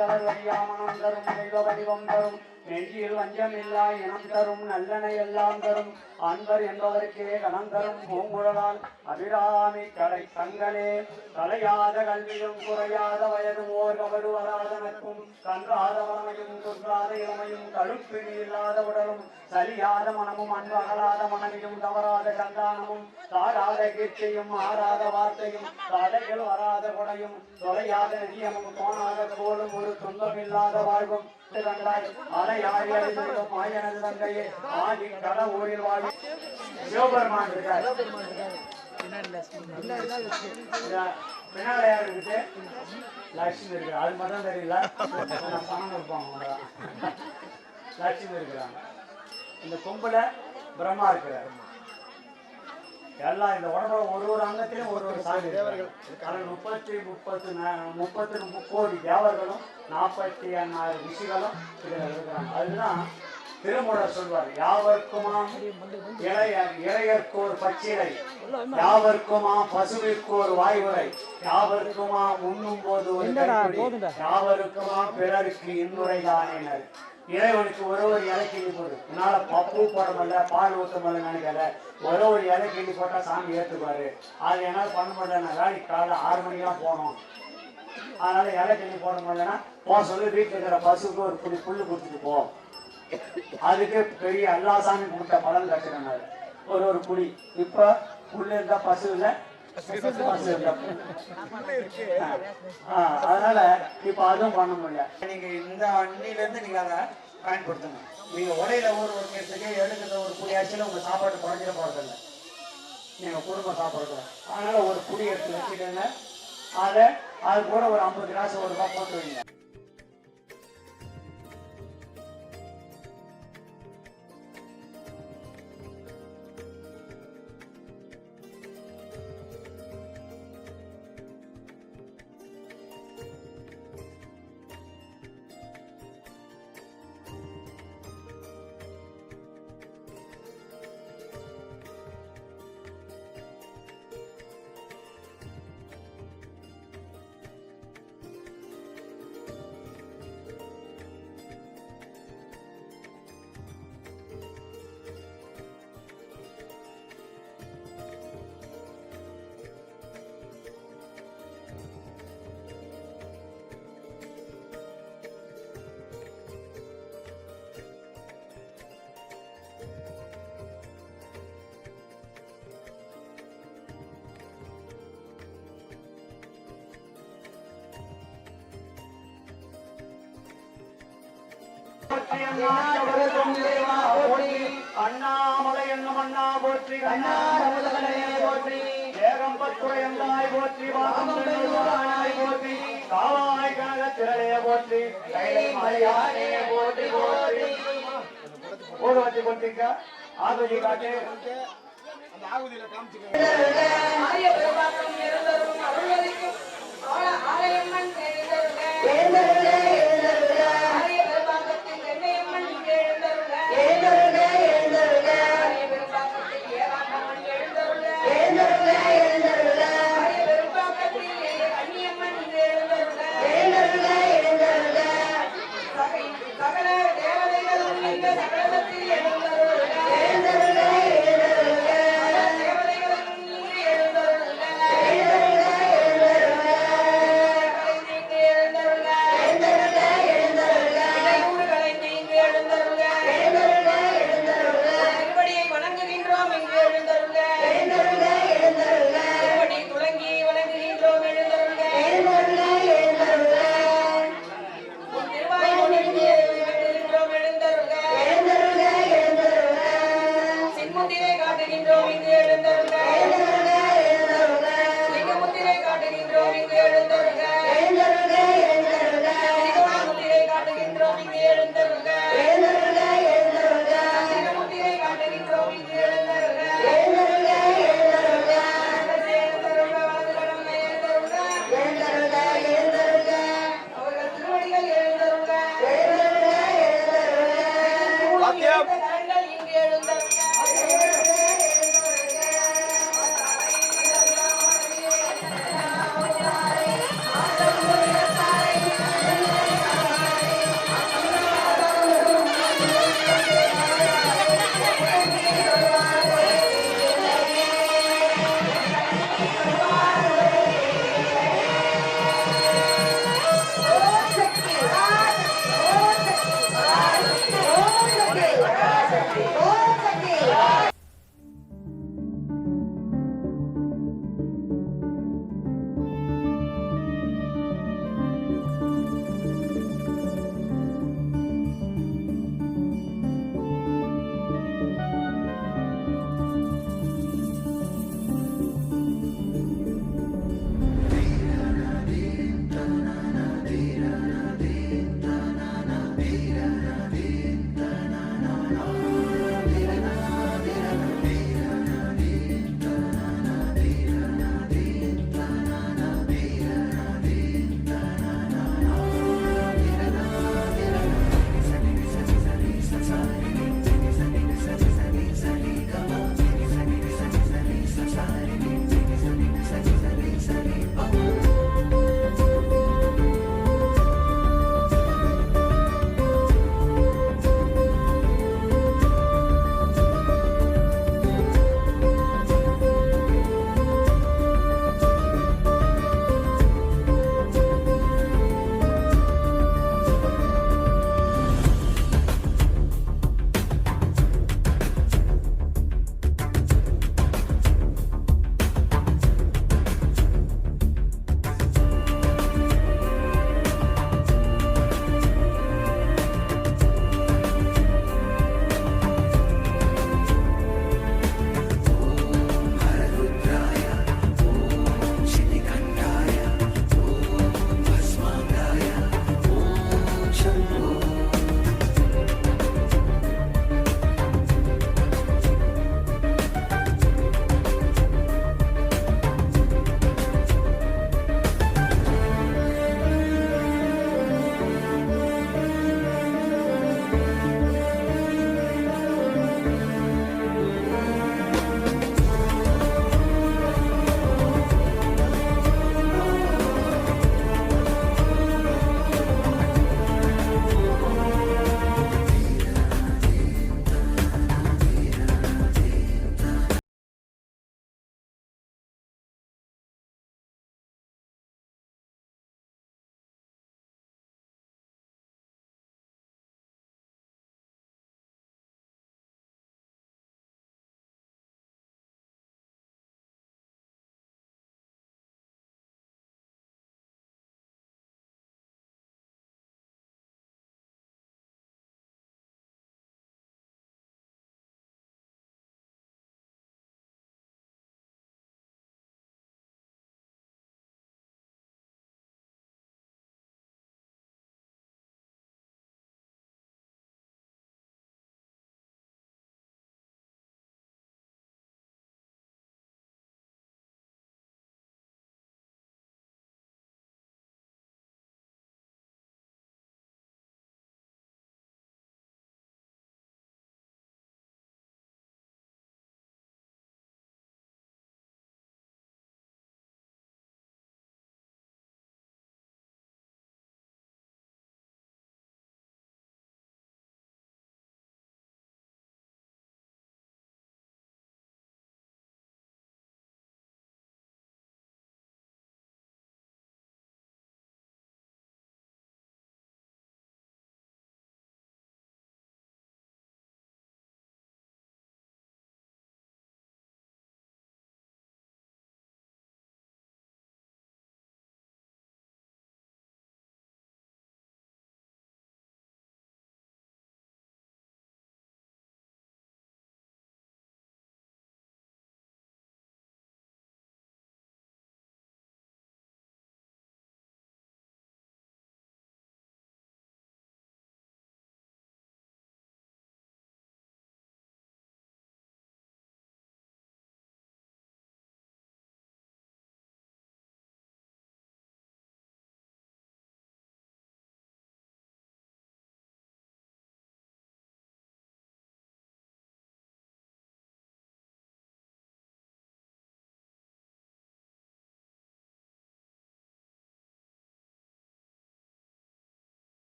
தளர் வடியாமனம் தரும் தெய்வ வடிவம் தரும் நெஞ்சில் வஞ்சமில்லா இனம் தரும் நல்லனை எல்லாம் தரும் அன்பர் என்பவருக்கே கணம் தரும் பூங்குழலால் அபிராமி கடை தங்களே தலையாத கல்வியும் குறையாத வயதும் ஓர் கவடு வராத நட்பும் கன்றாத வளமையும் குன்றாத இளமையும் கழுப்பினி இல்லாத உடலும் சலியாத மனமும் அன்பு அகலாத மனைவியும் தவறாத சந்தானமும் தாராத கீர்த்தியும் ஆறாத வார்த்தையும் தடைகள் வராத கொடையும் தொலையாத நிதியமும் தோணாத கோலும் ஒரு துன்பமில்லாத வாழ்வும் அலையாடி அழிந்திருக்கும் மாயனது தந்தையே ஆதி கட ஊரில் வாழி சிவபெருமான் இருக்கார். பின்னால யார் இருக்குது? லட்சுமி இருக்கு. அது மட்டும் தெரியல, பணம் இருப்பாங்க. லட்சுமி இருக்கிறாங்க. இந்த கொம்புல பிரம்மா இருக்கிறார். எல்லாம் இந்த உடம்புல ஒரு அங்கத்திலும் ஒரு சாமி தேவர்கள். 30 கோடி தேவர்களும் 46 ரிஷிகளும் இருக்கிறாங்க. அதுதான் திருமூலர் சொல்வார், யாவர்க்குமாம் இளையர்க்கோர் பச்சிலை, யாவர்க்குமாம் பசுவிற்கோர் வாய்வுரை, யாவர்க்குமாம் உண்ணும் போது ஒரு யாவருக்குமாம் பிறருக்கு இன்னுரைதானேனர். இறைவனுக்கு ஒரு இலை கிண்டி போடு. உன்னால பப்பு போட முடியல, பால் ஊற்ற முடியல நினைக்கல, ஒரு இலை கிண்டி போட்டா சாமி ஏற்றுப்பாரு. அது என்னால பண்ண முடியல, வேலைக்கு காலை 6 மணிக்கெல்லாம் போகணும். அதனால இலை கிண்டி போட முடியலன்னா போக சொல்லி வீட்டில் இருக்கிற பசுக்கு ஒரு புல்லு கொடுத்துட்டு போ. அதுக்கு பெரிய எல்லா சாமி கொடுத்த பலன் கட்டுறாங்க. ஒரு புலி இப்ப புல்லு இருந்தா பசு இல்லை, அதனால இப்ப அதுவும் பண்ண முடியல. நீங்க இந்த அண்ணில இருந்து நீங்க அதை பயன்படுத்தணும். நீங்க உடையில ஊர் வைக்கிறதுக்கு எடுக்கிற ஒரு புளி ஆச்சுல உங்க சாப்பாடு குறைஞ்சிட போறதில்லை, நீங்க குடும்ப சாப்பாடு. அதனால ஒரு புளி எடுத்து வச்சுக்கோங்க. அது கூட ஒரு 50 கிராஸ் ₹1 போட்டு வைங்க. அண்ணாமலை என்னும் அண்ணா போற்றி, போற்றி ஏகம்பத்துறையந்தாய் போற்றி, வாகனாய் போற்றி, காவாய் கனக திரளைய போற்றி, மலையானே போற்றி போற்றி. ஓடு வச்சு கொண்டிருக்க ஆகுதி காட்டு அந்த ஆகுதியில காமிச்சுக்க. எழுந்தருளே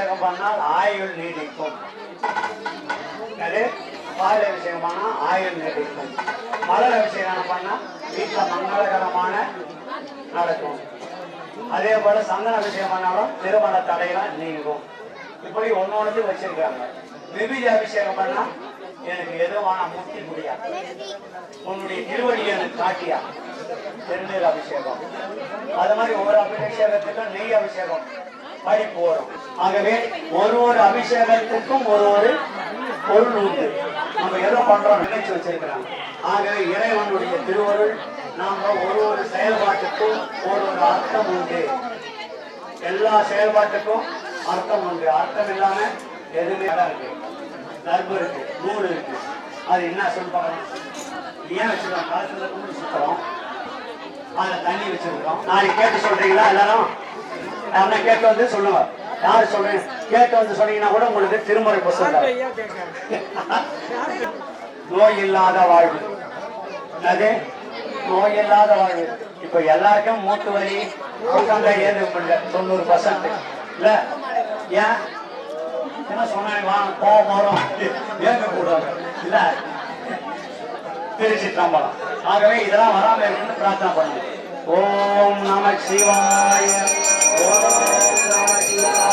அபிஷேகம் பண்ணால் ஆயுள் நீடிக்கும். அது பால் அபிஷேகம் பண்ணா ஆயுள் நீடிக்கும். மலர் அபிஷேகம் பண்ணா வீட்டுல மங்களகரமான நடக்கும். அதே போல சந்தன அபிஷேகம் பண்ணாலும் திருமண தடையெல்லாம் நீங்கும். இப்படி ஒன்னொன்னு வச்சிருக்காங்க. விபீஜ அபிஷேகம் பண்ணா எனக்கு எதுவான முக்தி முடியாது, உன்னுடைய திருவடி எனக்கு காட்டியா திருநீர் அபிஷேகம். அது மாதிரி ஒவ்வொரு அபிஷேகத்துக்கும் நெய் அபிஷேகம் படிப்பு வரும். ஆகவே ஒரு அபிஷேகத்துக்கும் ஒரு பொருள் உண்டு. நம்ம எதோ பண்றோம் நினைச்சு வச்சிருக்கிறாங்க. ஆகவே இறைவனுடைய திருவருள் நாம ஒரு செயல்பாட்டுக்கும் ஒரு அர்த்தம் உண்டு. எல்லா செயல்பாட்டுக்கும் அர்த்தம் உண்டு. அர்த்தம் இல்லாம எதுவுமே இருக்கு. தர்பு இருக்கு, நூறு இருக்கு, அது என்ன சொல்லுவாங்க, ஏன் வச்சிருக்கோம்? காலத்துல நூறு சுத்துறோம், அதுல தண்ணி வச்சிருக்கோம். நாளைக்கு கேட்டு சொல்றீங்களா? எல்லாரும் நான் கேட்டு வந்து சொல்லுங்க. யாரு சொல்றீங்க? கேட்டு வந்து சொன்னீங்கன்னா கூட உங்களுக்கு திருமுறை புத்தகம். நோய் இல்லாத வாழ்வு, அது நோய் இல்லாத வாழ்வு. இப்ப எல்லாருக்கும் மூட்டு வலி ஏது 90% இல்ல. ஏன் என்ன சொன்னாங்க? வாங்க கோபம் வரும், ஏங்க கூடாது இல்ல, திருச்சிற்றம்பலம். ஆகவே இதெல்லாம் வராம இருக்குன்னு பிரார்த்தனை பண்ணுங்க. ஓம் நம சிவாய. ஓம் நம சிவாய.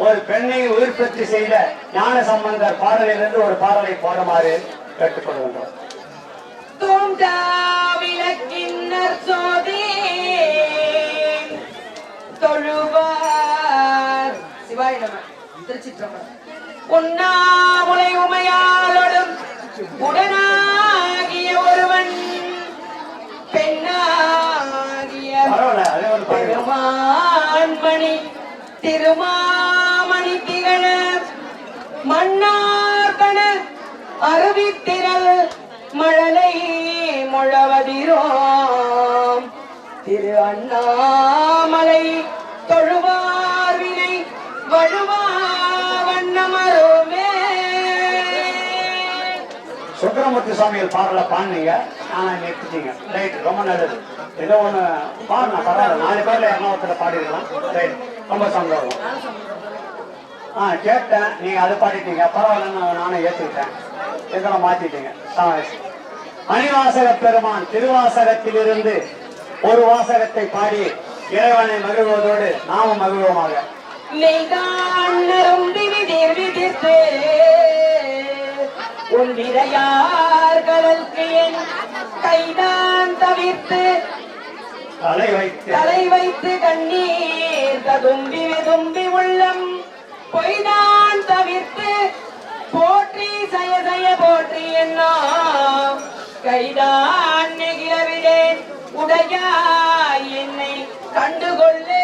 ஒரு பெண்ணை உயிர் பெற்று செய்த ஞான சம்பந்தர் பாடலிலிருந்து ஒரு பாடலை பாடுமாறு கேட்டுக்கொள்கின்றோம். சிவாய நம. திருச்சிற்றம்பலம். உண்ணாமுலை உமையாளோடும் உடனாகிய ஒருவன் பெண்ணாகிய பெருமான்மணி திருமாமணி திகழ மன்னார்கண அருவித்திரள் மழலை முழவதிரோம் திரு அண்ணாமலை தொழுவார் வினை வழுவா வண்ணமருமே. சுந்தரமூர்த்தி சுவாமிகள் பாடல பாடுனீங்க, ஆனா நிறுத்திட்டீங்க. ரைட், ரொம்ப நல்லது. ஏதோ ஒண்ணு பாருங்க, பரவாயில்ல. 4 பேர்ல எண்ணத்துல பாடிருக்கலாம். ரைட், ரொம்ப சந்தோஷம். கேட்டேன், நீங்க அதை பாடிட்டீங்க, பரவாயில்லன்னு நானும் ஏத்துக்கிட்டேன். இதெல்லாம் மாத்திட்டீங்க. மணிவாசக பெருமான் திருவாசகத்திலிருந்து ஒரு வாசகத்தை பாடி இறைவனை மகிழ்வதோடு நாமும் மகிழ்வோமாக. உன்னிரையார்களுக்கு என் கைதான் தவிர்த்து தலை வைத்து கண்ணீர் ததும்பி விதும்பி உள்ளம் பொய்தான் தவிர்த்து போற்றி சய சய போற்றி என்ன கைதான் நெகிழவிடேன் உடையாய் என்னை கண்டுகொள்ளே.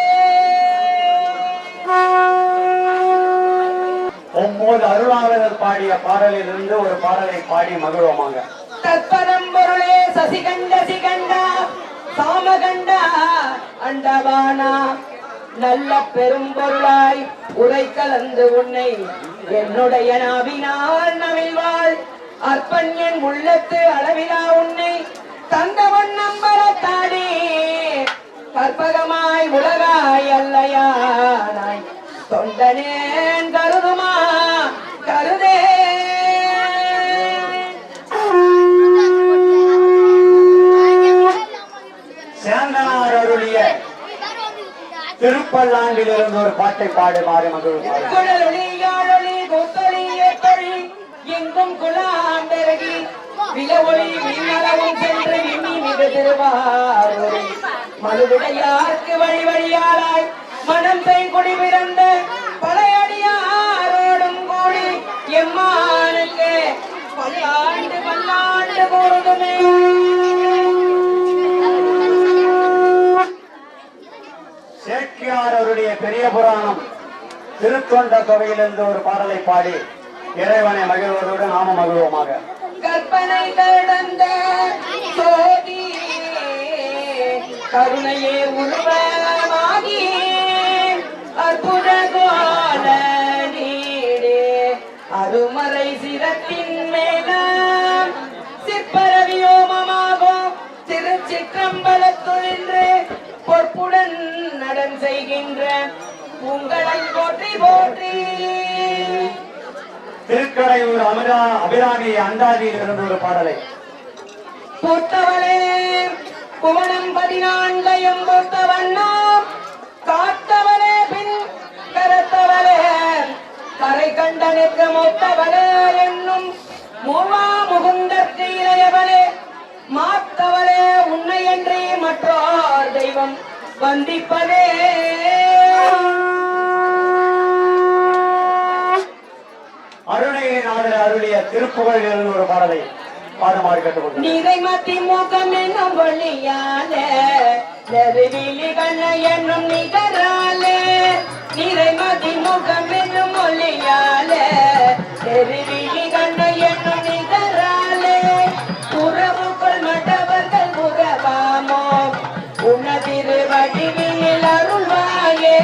9 அருளாளர்கள் பாடிய பாடலில் இருந்து ஒரு பாடலை பாடி மகிழ்வோமாக. தற்பரம் பொருளே சசிகண்ட சிகண்டா சாமகண்டா அண்டவானா நல்ல பெரும் பொருளாய் உரை கலந்து உன்னை என்னுடைய நாவினால் நவிழ்வாள் அற்பன் என் உள்ளத்து அளவிலா உன்னை தந்தவன் நம்பரத்தாடி கற்பகமாய் உலகாய் அல்லையானாய் தொண்டனேன் கருதுமா கருதே. சேந்தனார் அருளிய திருப்பல்லாண்டில் இருந்து ஒரு பாட்டை பாடுமாறு மகிழ்வார். எங்கும் குலாம் பெருகி விலவொளி விண்ணளவும் சென்று விண்ணி மிகு திருவாரூரை மறுவிடையார்க்கு வழி வழியாளாய் மனம் தைக்குடி பிறந்த பழையடியாரோடும் கூடி எம்மானுக்கு பல்லாண்டு பல்லாண்டு கூறுதுமே. சேக்கியார் அவருடைய பெரிய புராணம் திருத்தொண்ட தொகையிலிருந்து ஒரு பாடலை பாடி இறைவனை மகிழ்வதோடு நாம மகிழ்வோமாக. கற்பனை கடந்த சோதி கருணையே உருவமாகி அற்புத கோல நீடே அருமறை சிரத்தின் மேல சிற்பரவியோமமாகும் திருச்சிற்றம்பலத்துழின்று பொற்புடன் நடன் செய்கின்ற உங்களை போற்றி போற்றி. திருக்கடையூர் அபிராமி அந்தாதியில் இருந்து ஒரு பாடலை. பொத்தவளே புவனம் 14 பொத்தவண்ணாம் காத்தவளே பின் கரத்தவளே கரை கண்டனுக்கு மொத்தவளே என்னும் மூவா முகுந்தற்கு இளையவளே மாத்தவளே உன்னையன்றி மற்றோர் தெய்வம் வந்திப்பதே. அருணையினாதர் அருளிய திருப்புகழில் இருந்து ஒரு பாடலை பாடுமாறு கேட்டுக்கொண்டு. நீரை மத்தி மூக்கம் என்னும் ஒளியாலே நெருவிலி கண்ண என்னும் நிகராலே நீரை மத்தி மூக்கம் என்னும் ஒளியாலே நெருவிலி கண்ண என்னும் நிகராலே உறவுக்குள் மட்டவர்கள் உறவாமோ உனதிரு வடிவில் அருள்வாயே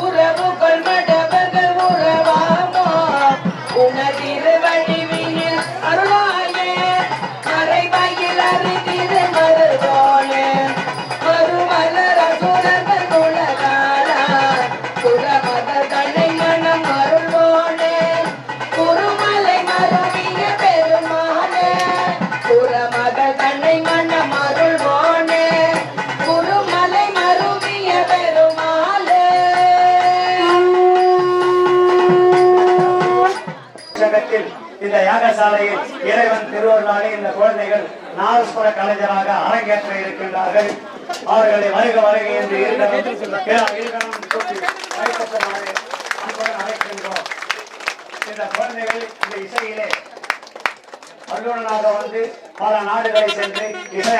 உறவுக்குள் மட்டவர்கள் உறவாமோ உனதிரு வடிவில் அருளாயே மறைவாயில் அறிந்திரு மருதோனே மறுமலர் அசுரர்கள் உலகாலா சுரமத தன்னை மனம் அருள்வோனே குருமலை மருவிய பெருமானே குரமத தன்னை மனம் அருள்வோனே குருமலை மருவிய பெருமாளே. இந்த யாகசாலையில் இறைவன் திருவருளாலே இந்த குழந்தைகள் நாதஸ்வர கலைஞராக அரங்கேற்ற இருக்கின்றார்கள். அவர்களை வருக வருக என்று அழைக்கின்றோம். இந்த குழந்தைகள் இந்த இசையிலே வல்லுநராக வந்து பல நாடுகளை சென்று இசை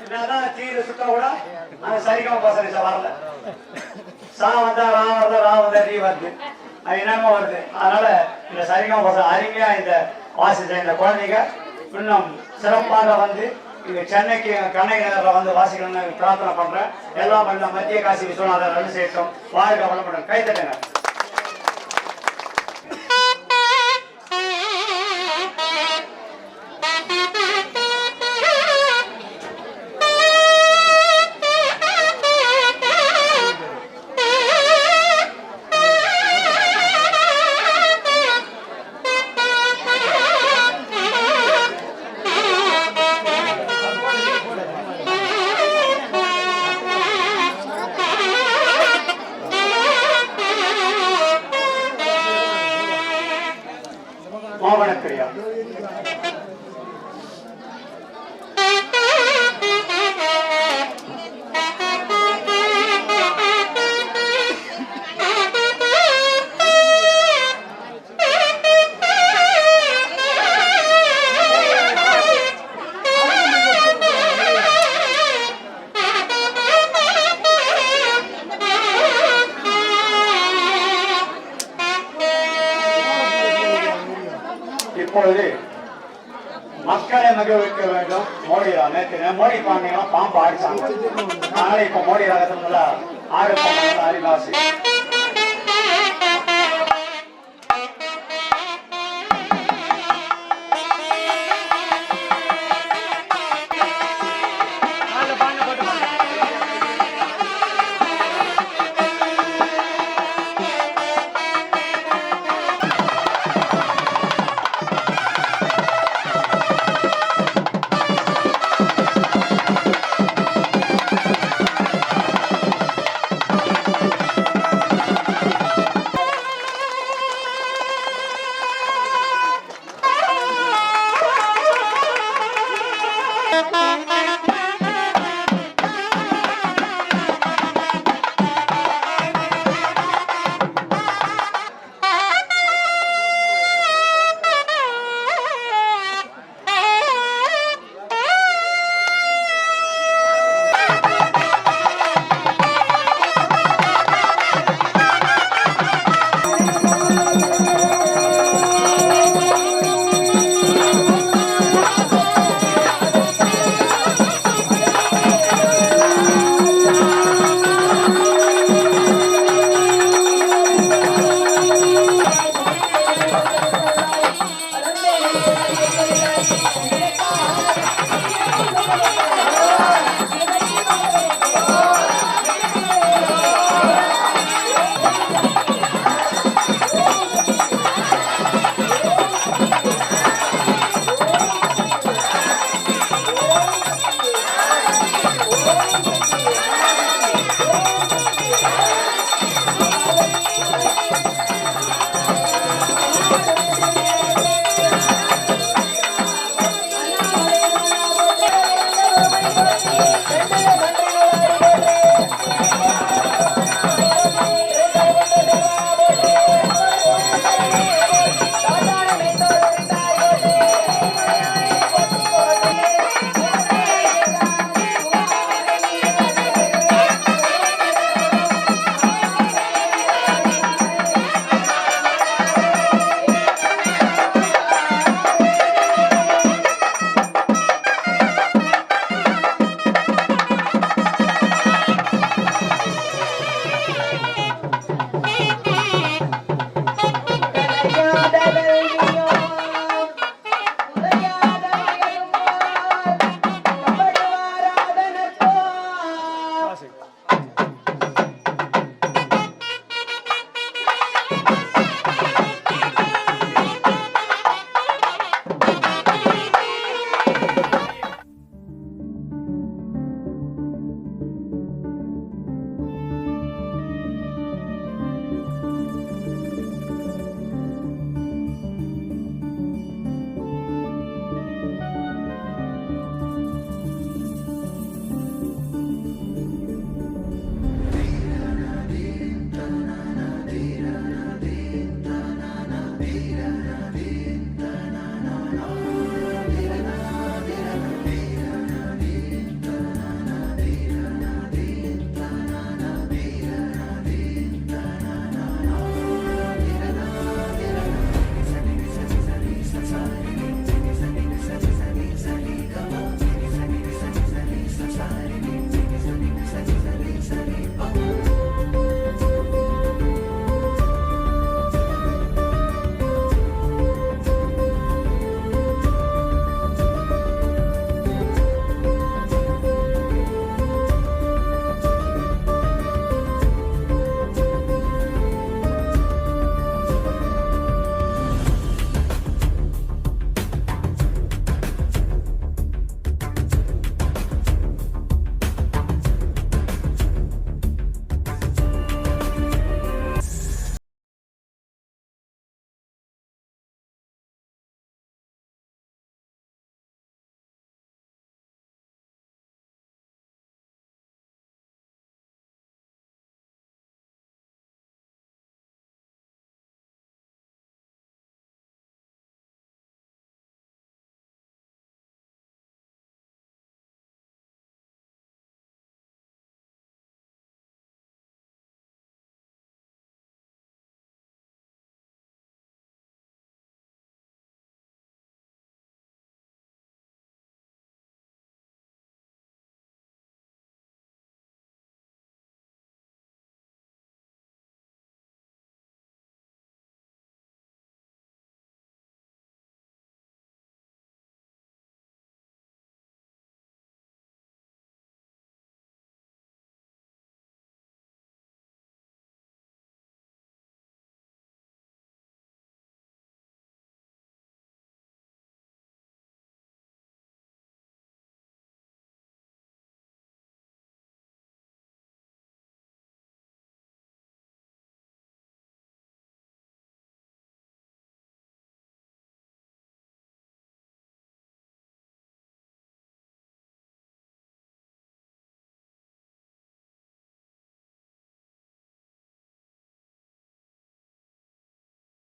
என்னதான் தீர சுட்டா கூட அந்த சரிகமா பசங்க வரல. சா வந்தா ரா வருது, ரா வந்தா ரீ வருது, அது என்னமோ வருது. அதனால இந்த சரிகமா பசங்க அருமையா இந்த வாசிச்ச இந்த குழந்தைங்க இன்னும் சிறப்பாக வந்து இங்க சென்னைக்கு கண்ணகி நகர்ல வந்து வாசிக்கணும்னு பிரார்த்தனை பண்றேன். எல்லாம் பண்ண மத்திய காசி விஸ்வநாதர் நல்ல சேர்த்தோம். வாழ்க வளமுடன். கை தட்டுங்க. மோகனப்பிரியா இப்பொழுது மக்களை மகிழ்விக்க வேண்டும். மோடி நேற்று மோடி பாண்டியெல்லாம் பாம்பு ஆடிச்சாங்க. அதனால இப்ப மோடி ரகத்துல ஆடு அறிவாசி செய்கிறார்.